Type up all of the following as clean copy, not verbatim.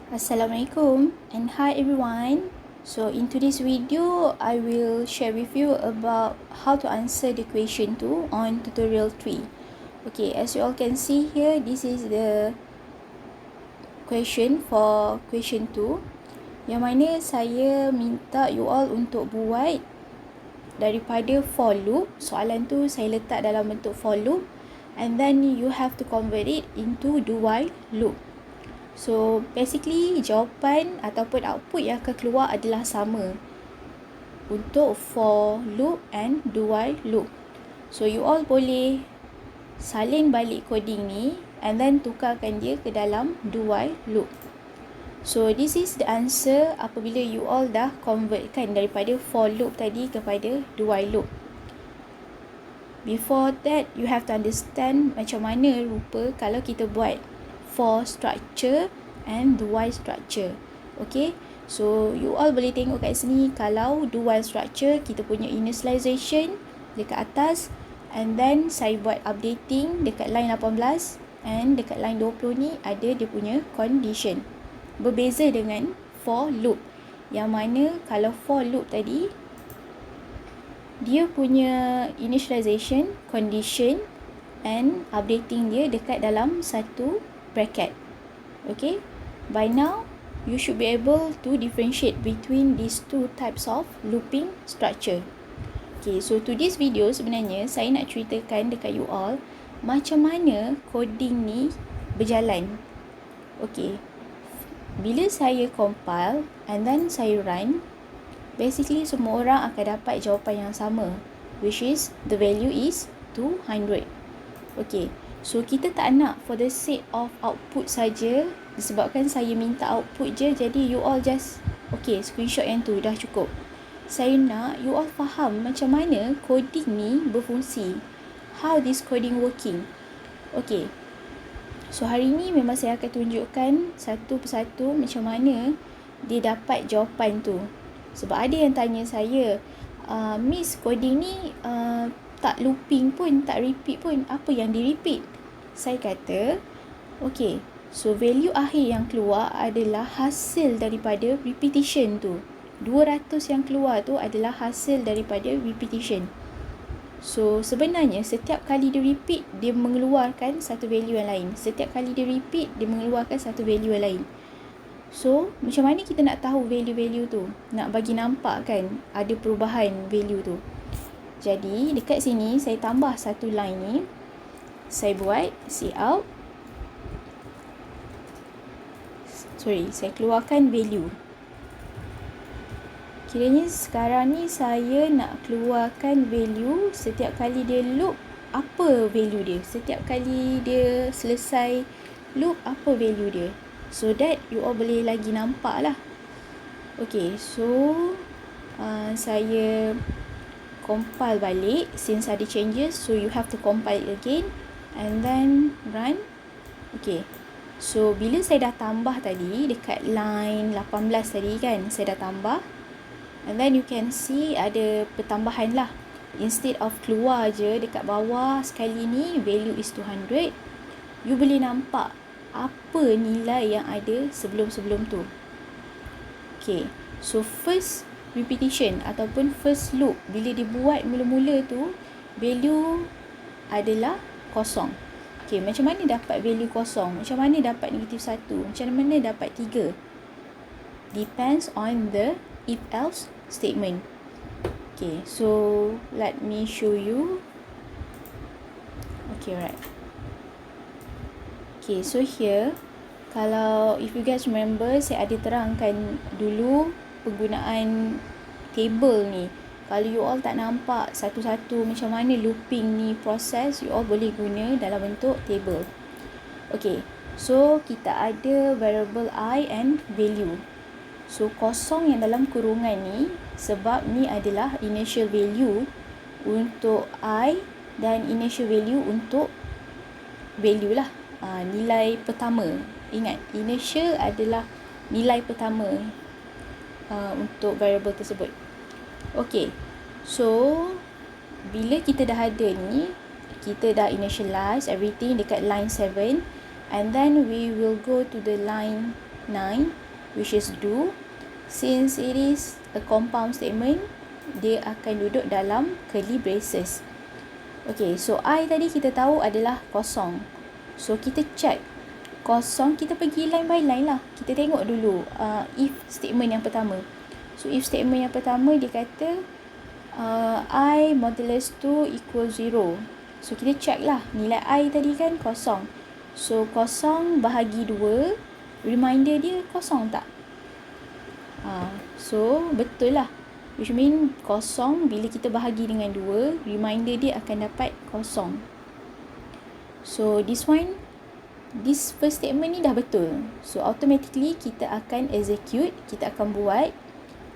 Assalamualaikum and hi everyone. So in today's video, I will share with you about how to answer the question 2 on tutorial 3. Okay, as you all can see here, this is the question for question 2. Yang mana saya minta you all untuk buat daripada for loop. Soalan tu saya letak dalam bentuk for loop and then you have to convert it into do while loop. So basically jawapan ataupun output yang akan keluar adalah sama untuk for loop and do while loop. So you all boleh salin balik coding ni and then tukarkan dia ke dalam do while loop. So this is the answer apabila you all dah convertkan daripada for loop tadi kepada do while loop. Before that, you have to understand macam mana rupa kalau kita buat for structure and do while structure. Okay, so you all boleh tengok kat sini kalau do while structure kita punya initialization dekat atas and then saya buat updating dekat line 18 and dekat line 20 ni ada dia punya condition. Berbeza dengan for loop yang mana kalau for loop tadi dia punya initialization, condition and updating dia dekat dalam satu bracket. Okay, by now you should be able to differentiate between these two types of looping structure. Okay, so to this video sebenarnya saya nak ceritakan dekat you all macam mana coding ni berjalan. Okay, bila saya compile and then saya run, basically semua orang akan dapat jawapan yang sama, which is the value is 200. Okay, so kita tak nak for the sake of output saja, disebabkan saya minta output je, jadi you all just okay, screenshot yang tu dah cukup. Saya nak you all faham macam mana coding ni berfungsi, how this coding working. Okay, so hari ni memang saya akan tunjukkan satu persatu macam mana dia dapat jawapan tu. Sebab ada yang tanya saya, Miss, coding ni tak looping pun, tak repeat pun, apa yang di repeat? Saya kata, okay, so value akhir yang keluar adalah hasil daripada repetition tu. 200 yang keluar tu adalah hasil daripada repetition. So sebenarnya setiap kali dia repeat, dia mengeluarkan satu value yang lain. Setiap kali dia repeat, dia mengeluarkan satu value yang lain. So, macam mana kita nak tahu value-value tu? Nak bagi nampak kan ada perubahan value tu. Jadi, dekat sini saya tambah satu line ni. Saya buat cout. Saya keluarkan value. Kiranya sekarang ni saya nak keluarkan value setiap kali dia loop, apa value dia? Setiap kali dia selesai loop, apa value dia? So that you all boleh lagi nampak lah. Okay, so saya compile balik since ada changes, so you have to compile it again and then run. Okay, so bila saya dah tambah tadi dekat line 18 tadi kan, saya dah tambah and then you can see ada pertambahan lah. Instead of keluar je dekat bawah sekali ni value is 200, you boleh nampak apa nilai yang ada sebelum-sebelum tu. Okay, so first repetition ataupun first loop, bila dibuat mula-mula tu, value adalah kosong. Okay, macam mana dapat value kosong? Macam mana dapat negatif 1? Macam mana dapat 3? Depends on the if-else statement. Okay, so let me show you. Okay, right. Okay, so here, kalau if you guys remember, saya ada terangkan dulu penggunaan table ni. Kalau you all tak nampak satu-satu macam mana looping ni proses, you all boleh guna dalam bentuk table. Okay, so kita ada variable I and value. So kosong yang dalam kurungan ni, sebab ni adalah initial value untuk I dan initial value untuk value lah. Nilai pertama. Ingat, initial adalah nilai pertama untuk variable tersebut. Okay, so bila kita dah ada ni, kita dah initialize everything dekat line 7 and then we will go to the line 9, which is do. Since it is a compound statement, dia akan duduk dalam curly braces. Okay, so I tadi kita tahu adalah kosong. So kita check kosong, kita pergi line by line lah. Kita tengok dulu if statement yang pertama. So if statement yang pertama dia kata I modulus 2 equal 0. So kita check lah, nilai I tadi kan kosong. So kosong bahagi 2, reminder dia kosong tak? So betul lah, which mean kosong bila kita bahagi dengan 2, reminder dia akan dapat kosong. So this first statement ni dah betul. So automatically kita akan execute, kita akan buat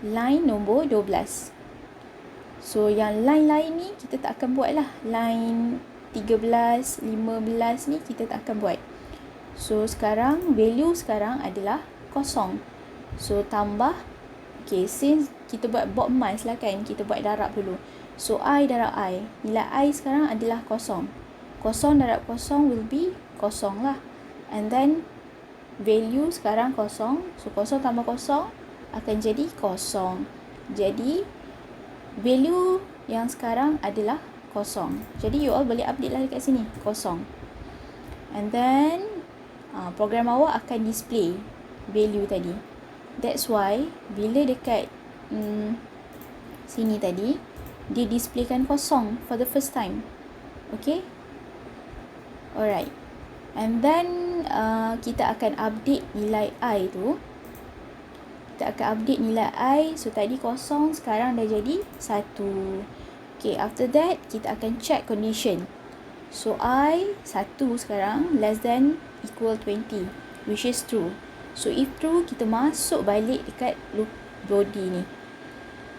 line nombor 12. So yang line lain ni kita tak akan buat lah. Line 13, 15 ni kita tak akan buat. So sekarang value sekarang adalah kosong. So tambah, okay, since kita buat bob mass lah kan, kita buat darab dulu. So I darab I, nilai I sekarang adalah kosong. Kosong darab kosong will be kosong lah. And then value sekarang kosong. So kosong tambah kosong akan jadi kosong. Jadi value yang sekarang adalah kosong. Jadi you all boleh update lah dekat sini, kosong. And then program awak akan display value tadi. That's why bila dekat sini tadi, dia displaykan kosong for the first time. Okay, alright. And then kita akan update nilai I tu. Kita akan update nilai I. So tadi kosong, sekarang dah jadi 1. Okay, after that kita akan check condition. So I 1 sekarang less than equal 20, which is true. So if true, kita masuk balik dekat loop body ni.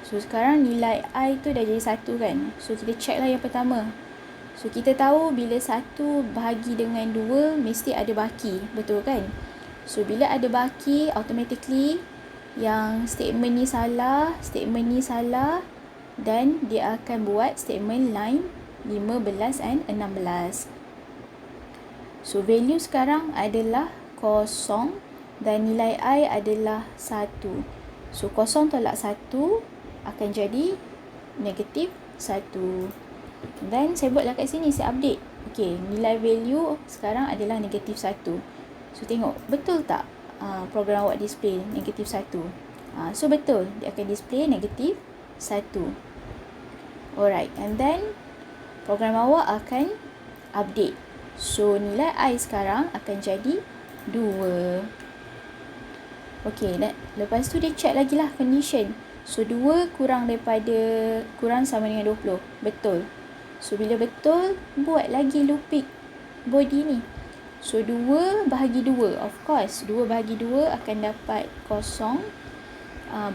So sekarang nilai I tu dah jadi 1 kan. So kita check lah yang pertama. So kita tahu bila 1 bahagi dengan 2 mesti ada baki, betul kan? So bila ada baki, automatically yang statement ni salah, statement ni salah, dan dia akan buat statement line 15 and 16. So value sekarang adalah kosong dan nilai I adalah 1. So kosong tolak 1 akan jadi negatif 1. Dan saya buatlah kat sini, saya update. Okay, nilai value sekarang adalah negatif 1. So tengok, betul tak program awak display negatif 1? So betul, dia akan display negatif 1. Alright, and then program awak akan update. So nilai I sekarang akan jadi 2. Okay, lepas tu dia check lagi lah condition. So 2 kurang sama dengan 20. Betul. So bila betul, buat lagi looping body ni. So 2 bahagi 2. Of course, 2 bahagi 2 akan dapat kosong.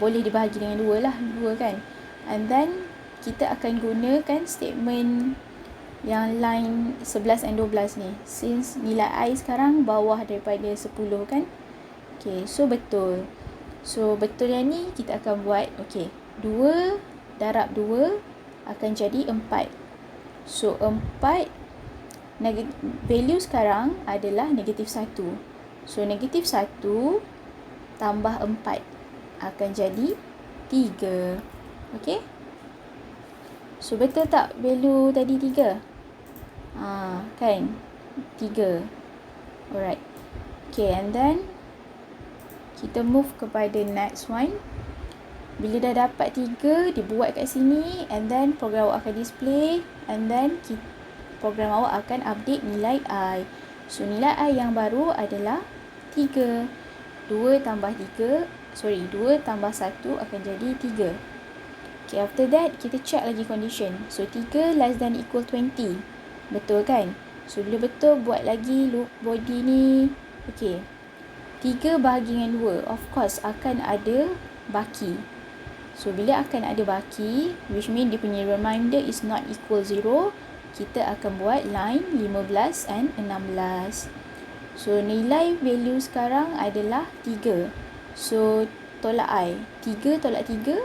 Boleh dibahagi dengan 2 lah, 2 kan. And then kita akan gunakan statement yang line 11 and 12 ni. Since nilai I sekarang bawah daripada 10 kan. Okay, so betul. So betul yang ni kita akan buat. Okay, 2 darab 2 akan jadi 4. So 4, value sekarang adalah negatif 1. So negatif 1 tambah 4 akan jadi 3. Okay, so betul tak value tadi 3? Kan, 3. Alright. Okay, and then kita move kepada next one. Bila dah dapat 3, dibuat kat sini, and then program awak akan display, and then program awak akan update nilai I. So nilai I yang baru adalah 3. 2 tambah 1 akan jadi 3. Okay, after that kita check lagi condition. So 3 less than equal 20. Betul kan? So bila betul, buat lagi loop body ni. Okay, 3 bahagi dengan 2, of course akan ada baki. So bila akan ada baki, which mean dia punya reminder is not equal 0, kita akan buat line 15 and 16. So nilai value sekarang adalah 3. So tolak I, 3 tolak 3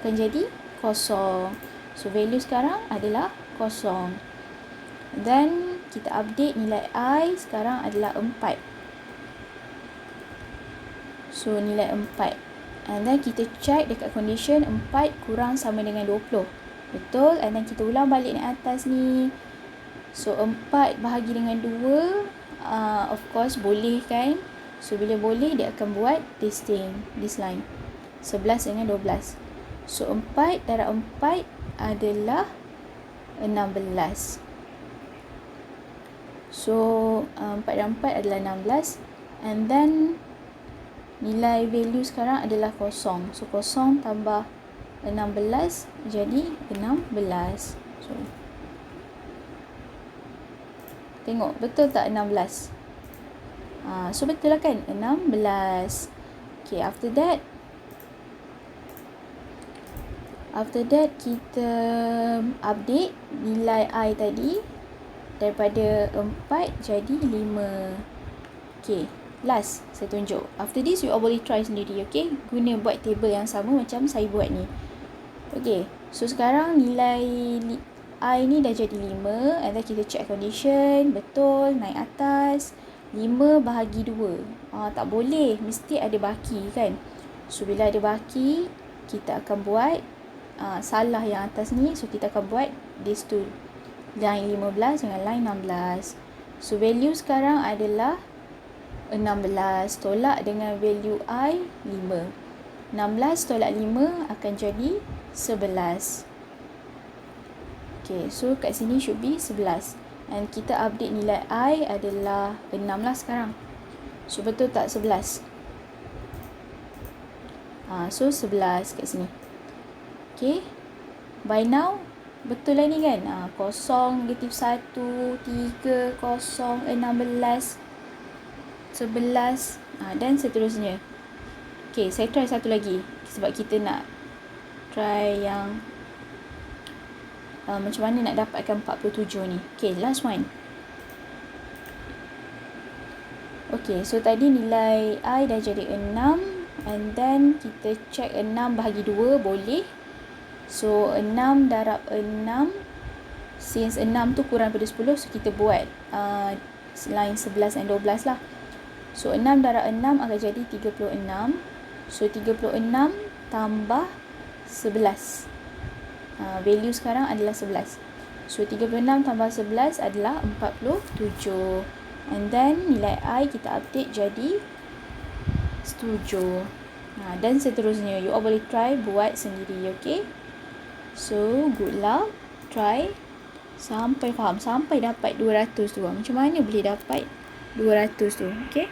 akan jadi kosong. So value sekarang adalah kosong. Then kita update nilai I sekarang adalah 4. So nilai 4. And then kita check dekat condition 4 kurang sama dengan 20. Betul? And then kita ulang balik ni atas ni. So 4 bahagi dengan 2, of course boleh kan? So bila boleh, dia akan buat this thing, this line. 11 dengan 12. So 4 darab 4 adalah 16. So 4 darab 4 adalah 16. And then nilai value sekarang adalah kosong. So kosong tambah 16 jadi 16. So tengok betul tak 16? So betul lah kan? 16. Okay, after that kita update nilai I tadi daripada 4 jadi 5. Okay, last saya tunjuk. After this you all boleh try sendiri, okay? Guna buat table yang sama macam saya buat ni. Okay, so sekarang nilai I ni dah jadi 5. And then kita check condition. Betul, naik atas. 5 bahagi 2. Tak boleh, mesti ada baki kan. So bila ada baki, kita akan buat salah yang atas ni. So kita akan buat these two, line 15 dengan line 16. So value sekarang adalah 16. Tolak dengan value I 5. 16 tolak 5 akan jadi 11. Okay, so kat sini should be 11. And kita update nilai I adalah 6 lah sekarang. So betul tak 11? So 11 kat sini. Okay, by now betul lah ni kan? 0, -1, 3, 0, 16, 11 dan seterusnya. Okay, saya try satu lagi sebab kita nak try yang macam mana nak dapatkan 47 ni. Okay, last one. Okay, so tadi nilai I dah jadi 6. And then kita check 6 bahagi 2 boleh. So 6 darab 6. Since 6 tu kurang daripada 10, so kita buat line 11 dan 12 lah. So 6 darab 6 akan jadi 36. So 36 tambah 11. Value sekarang adalah 11. So 36 tambah 11 adalah 47. And then nilai I kita update jadi 7. Dan seterusnya. You all boleh try buat sendiri, okay? So good luck. Try sampai faham, sampai dapat 200 tu. Macam mana boleh dapat 200 tu, okay?